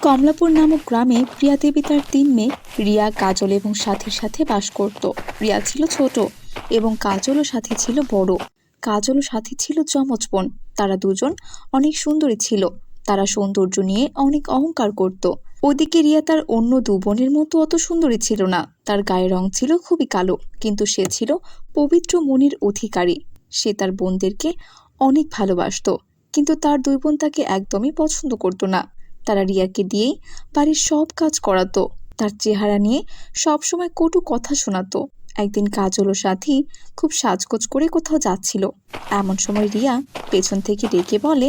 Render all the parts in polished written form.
কমলাপুর নামক গ্রামে প্রিয়া দেবী তার ৩ মেয়ে রিয়া, কাজল এবং সাথীর সাথে বাস করত। রিয়া ছিল ছোট এবং কাজল ও সাথী ছিল বড়। কাজল ও সাথী ছিল যমজ বোন। তারা দুজন অনেক সুন্দরী ছিল। তারা সৌন্দর্য নিয়ে অনেক অহংকার করত। ওদিকে রিয়া তার অন্য ২ বোনের মতো অত সুন্দরী ছিল না। তার গায়ের রং ছিল খুবই কালো, কিন্তু সে ছিল পবিত্র মনের অধিকারী। সে তার বোনদেরকে অনেক ভালোবাসত, কিন্তু তার ২ বোন তাকে একদমই পছন্দ করত না। তারা রিয়াকে দিয়েই বাড়ির সব কাজ করাতো। তার চেহারা নিয়ে সবসময় কটু কথা শোনাতো। একদিন কাজল ও সাথী খুব সাজগোজ করে কোথাও যাচ্ছিল। এমন সময় রিয়া পেছন থেকে ডেকে বলে,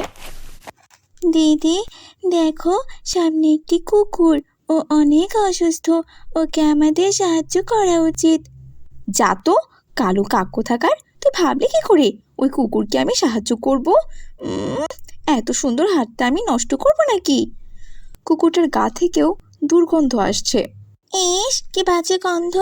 দিদি, দেখো সামনে একটি কুকুর। ও অনেক অসুস্থ। ওকে আমাদের সাহায্য করা উচিত। যা তো, কালো কাক কোথাকার! তুই ভাবলি কি করে ওই কুকুরকে আমি সাহায্য করব? এত সুন্দর হাতটা আমি নষ্ট করব নাকি? কুকুরটার গা থেকেও দুর্গন্ধ আসছে। ইস, কি বাজে গন্ধ!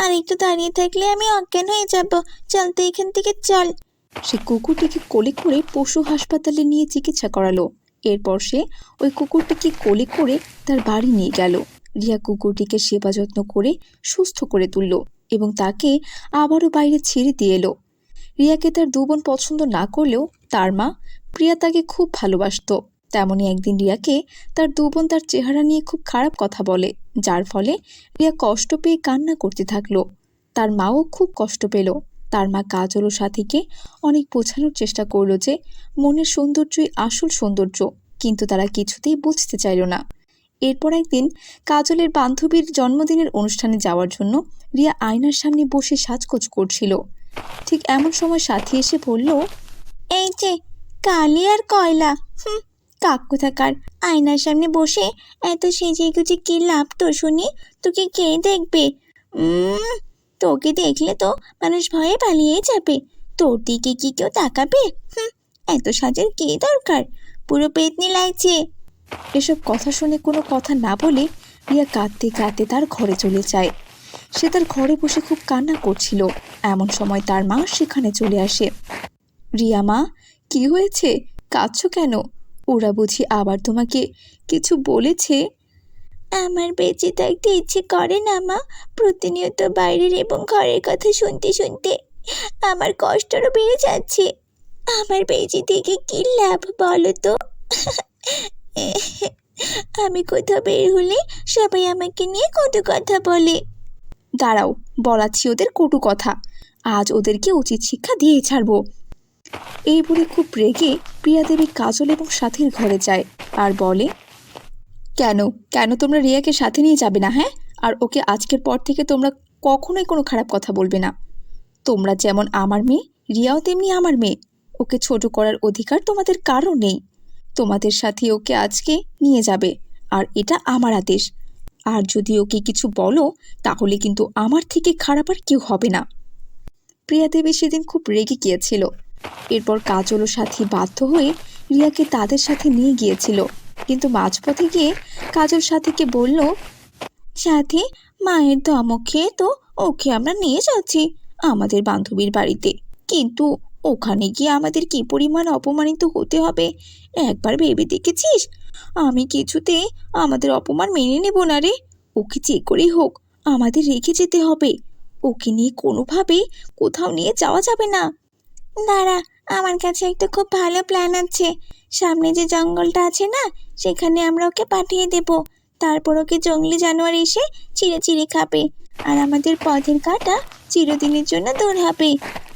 আর একটু দাঁড়িয়ে থাকলে আমি অজ্ঞান হয়ে যাব। চল তো এখান থেকে, চল। সে কুকুরটিকে কোলে করে পশু হাসপাতালে নিয়ে চিকিৎসা করালো। এরপর সে ওই কুকুরটিকে কোলে করে তার বাড়ি নিয়ে গেল। রিয়া কুকুরটিকে সেবা যত্ন করে সুস্থ করে তুলল এবং তাকে আবারও বাইরে ছেড়ে দিয়ে এলো। রিয়াকে তার ২ বোন পছন্দ না করলেও তার মা প্রিয়া তাকে খুব ভালোবাসত। তেমনই একদিন রিয়াকে তার ২ বোন তার চেহারা নিয়ে খুব খারাপ কথা বলে, যার ফলে রিয়া কষ্ট পেয়ে কান্না করতে থাকলো। তার মাও খুব কষ্ট পেল। তার মা কাজল ও সাথীকে অনেক বোঝানোর চেষ্টা করলো যে মনের সৌন্দর্যই আসল সৌন্দর্য, কিন্তু তারা কিছুতেই বুঝতে চাইল না। এরপর একদিন কাজলের বান্ধবীর জন্মদিনের অনুষ্ঠানে যাওয়ার জন্য রিয়া আয়নার সামনে বসে সাজগোজ করছিল। ঠিক এমন সময় সাথী এসে বলল, এই যে কালি আর কয়লা, কাক কোথাকার! আয়নার সামনে বসে এত সেজে গুজে কি লাভ তোর শুনি? তোকে কে দেখবে? তোকে দেখলে তো মানুষ ভয়ে পালিয়ে যাবে। তোর দিকে কি কেউ তাকাবে? এত সাজের কি দরকার? পুরো পেতনি লাগছে। এসব কথা শুনে কোনো কথা না বলে রিয়া কাঁদতে কাঁদতে তার ঘরে চলে যায়। সে তার ঘরে বসে খুব কান্না করছিল। এমন সময় তার মা সেখানে চলে আসে। রিয়া মা, কি হয়েছে? কাঁদছো কেন? ওরা বুঝি আবার তোমাকে কিছু বলেছে? আমার বেঁচে থাকতে ইচ্ছে করে না মা। প্রতিনিয়ত বাইরের এবং ঘরের কথা শুনতে শুনতে আমার কষ্টটা বেড়ে যাচ্ছে। আমার বেঁচে থেকে কি লাভ বলো তো? আমি কোথাও বের হলে সবাই আমাকে নিয়ে কত কথা বলে। দাঁড়াও, বলাচ্ছি ওদের কটু কথা। আজ ওদেরকে উচিত শিক্ষা দিয়ে ছাড়বো। এই বলে খুব রেগে প্রিয়া দেবী কাজল এবং সাথীর ঘরে যায় আর বলে, কেন কেন তোমরা রিয়াকে সাথে নিয়ে যাবে না? হ্যাঁ, আর ওকে আজকের পর থেকে তোমরা কখনোই কোনো খারাপ কথা বলবে না। তোমরা যেমন আমার মেয়ে, রিয়াও তেমনি আমার মেয়ে। ওকে ছোট করার অধিকার তোমাদের কারও নেই। তোমাদের সাথে ওকে আজকে নিয়ে যাবে, আর এটা আমার আদেশ। আর যদি ওকে কিছু বলো তাহলে কিন্তু আমার থেকে খারাপ আর কেউ হবে না। প্রিয়া দেবী সেদিন খুব রেগে গিয়েছিল। এরপর কাজল ও সাথী বাধ্য হয়ে রিয়াকে তাদের সাথে নিয়ে গিয়েছিল, কিন্তু মাঝপথে গিয়ে কাজল সাথীকে বলল, সাথে মায়ের ধমক খেয়ে তো ওকে আমরা নিয়ে যাচ্ছি আমাদের বান্ধবীর বাড়িতে, কিন্তু ওখানে গিয়ে আমাদের কি পরিমাণ অপমানিত হতে হবে একবার ভেবে দেখেছিস? আমি কিছুতে আমাদের অপমান মেনে নেব না রে। ওকে যে করেই হোক আমাদের রেখে যেতে হবে। ওকে নিয়ে কোনোভাবেই কোথাও নিয়ে যাওয়া যাবে না। দাঁড়া, আমার কাছে একটা খুব ভালো প্ল্যান আছে। সামনে যে জঙ্গলটা আছে না, সেখানে আমরা ওকে পাঠিয়ে দেব। তারপর ওকে জঙ্গলি জানোয়ার এসে চিড়ে চিড়ে খাবে, আর আমাদের পথের কাঁটা চিরদিনের জন্য দূর হবে।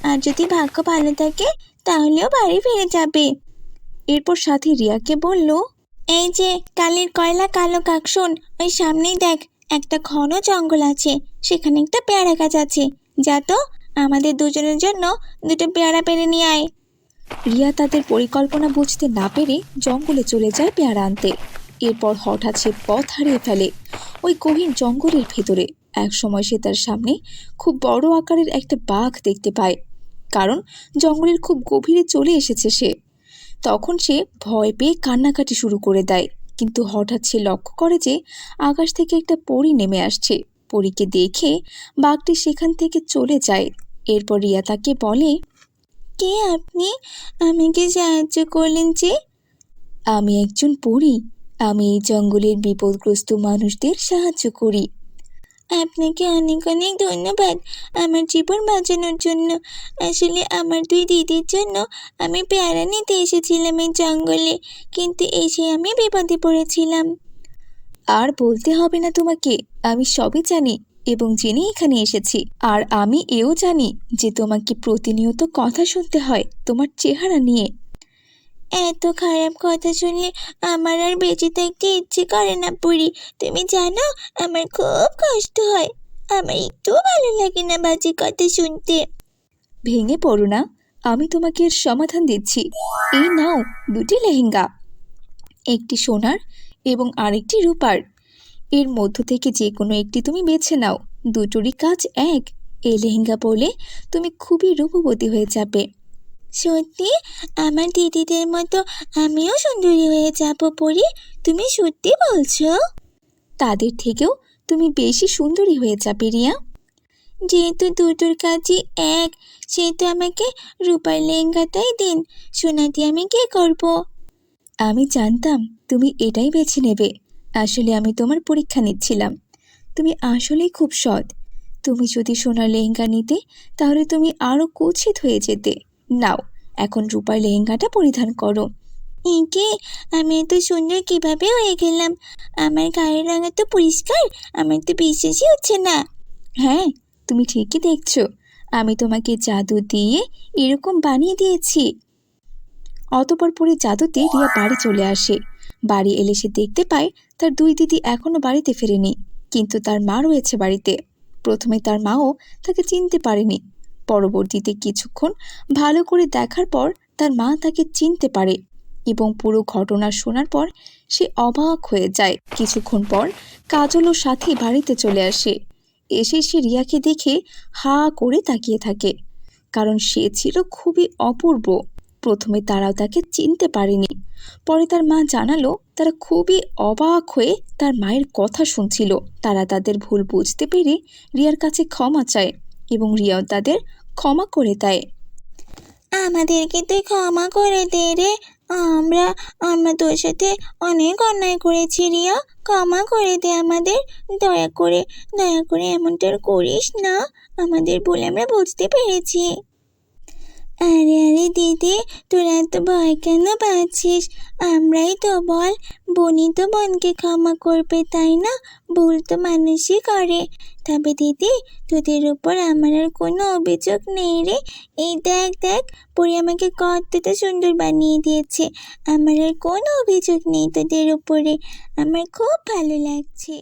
আর যদি ভাগ্য ভালো থাকে তাহলেও বাড়ি ফিরে যাবে। এরপর সাথী রিয়াকে বলল, এই যে কালের কয়লা, কালো কাক, শোন, ওই সামনেই দেখ, একটা ঘন জঙ্গল আছে। সেখানে একটা পেয়ারা গাছ আছে। যা তো, আমাদের দুজনের জন্য 2টো পেয়ারা পেরে নিয়ে আয়। রিয়া তাদের পরিকল্পনা বুঝতে না পেরে জঙ্গলে চলে যায় পেয়ারা আনতে। এরপর হঠাৎ সে পথ হারিয়ে ফেলে ওই গহীন জঙ্গলের ভেতরে। এক সময় সে তার সামনে খুব বড় আকারের একটা বাঘ দেখতে পায়, কারণ জঙ্গলের খুব গভীরে চলে এসেছে সে। তখন সে ভয় পেয়ে কান্নাকাটি শুরু করে দেয়, কিন্তু হঠাৎ সে লক্ষ্য করে যে আকাশ থেকে একটা পরী নেমে আসছে। পরীকে দেখে বাঘটি সেখান থেকে চলে যায়। এরপর রিয়া তাকে বলে, কে আপনি? আমাকে সাহায্য করলেন যে? আমি একজন পরী, আমি এই জঙ্গলের বিপদগ্রস্ত মানুষদের সাহায্য করি। আপনাকে অনেক অনেক ধন্যবাদ আমার জীবন বাঁচানোর জন্য। আসলে আমার দুই দিদির জন্য আমি পেয়ারা নিতে এসেছিলাম এই জঙ্গলে, কিন্তু এসে আমি বিপদে পড়েছিলাম। আর বলতে হবে না তোমাকে, আমি সবই জানি এবং জেনে এখানে এসেছি। আর আমি এও জানি যে তোমাকে প্রতিনিয়ত কথা শুনতে হয় তোমার চেহারা নিয়ে। এত খারাপ কথা শুনলে আমার আর বেঁচে থাকতে ইচ্ছে করে না পুরি। তুমি জানো আমার খুব কষ্ট হয়, আমার একটুও ভালো লাগে না বাজে কথা শুনতে। ভেঙে পড়ো না, আমি তোমাকে এর সমাধান দিচ্ছি। এই নাও দুটি লেহেঙ্গা, একটি সোনার এবং আরেকটি রূপার। এর মধ্য থেকে যে কোনো একটি তুমি বেছে নাও, দুটোরই কাজ এক। এই লেহেঙ্গা পরলে তুমি খুবই রূপবতী হয়ে যাবে। সত্যি? আমার দিদিদের মতো আমিও সুন্দরী হয়ে যাব পরি? তুমি সত্যি বলছো? তাদের থেকেও তুমি বেশি সুন্দরী হয়ে যাবে রিয়া। যেহেতু দুটোর কাজই এক, সেহেতু আমাকে রূপার লেহেঙ্গাটাই দিন। সোনা দিয়ে আমি কি করব? আমি জানতাম তুমি এটাই বেছে নেবে। আসলে আমি তোমার পরীক্ষা নিচ্ছিলাম। তুমি আসলেই খুব সৎ। তুমি যদি সোনার লেহেঙ্গা নিতে তাহলে তুমি আরও কুৎসিত হয়ে যেতে। নাও, এখন রূপার লেহেঙ্গাটা পরিধান করো। একে আমি এত সুন্দর কিভাবে হয়ে গেলাম? আমার গায়ের রঙ এত পরিষ্কার, আমার তো বিশ্বাসই হচ্ছে না। হ্যাঁ, তুমি ঠিকই দেখছো। আমি তোমাকে জাদু দিয়ে এরকম বানিয়ে দিয়েছি। অতঃপর পরে জাদুতে রিয়া বাড়ি চলে আসে। বাড়ি এলে সে দেখতে পায় তার দুই দিদি এখনো বাড়িতে ফেরেনি, কিন্তু তার মা রয়েছে বাড়িতে। প্রথমে তার মাও তাকে চিনতে পারেনি। পরবর্তীতে কিছুক্ষণ ভালো করে দেখার পর তার মা তাকে চিনতে পারে এবং পুরো ঘটনা শোনার পর সে অবাক হয়ে যায়। কিছুক্ষণ পর কাজলও সাথে বাড়িতে চলে আসে। এসে সে রিয়াকে দেখে হা করে তাকিয়ে থাকে, কারণ সে ছিল খুবই অপূর্ব। প্রথমে তারাও তাকে চিনতে পারেনি। পরে তার মা জানালো তারা খুবই অবাক হয়ে তার মায়ের কথা শুনছিল। তারা তাদের ভুল বুঝতে পেরে রিয়ার কাছে ক্ষমা চায় এবং রিয়াও তাদের ক্ষমা করে দেয়। আমাদেরকে তুই ক্ষমা করে দে রে। আমরা আমরা তোর সাথে অনেক অন্যায় করেছি রিয়া, ক্ষমা করে দে আমাদের। দয়া করে দয়া করে এমনটা আর করিস না। আমাদের ভুল আমরা বুঝতে পেরেছি। আরে আরে দিদি, তোরা এত ভয় কেন পাচ্ছিস? আমরাই তো বল, বোনই তো বোনকে ক্ষমা করবে তাই না? ভুল তো মানুষই করে। তবে দিদি, তোদের উপর আমার আর কোনো অভিযোগ নেই রে। এই দেখ দেখ, পরি আমাকে কতটা সুন্দর বানিয়ে দিয়েছে। আমার আর কোনো অভিযোগ নেই তোদের উপরে। আমার খুব ভালো লাগছে।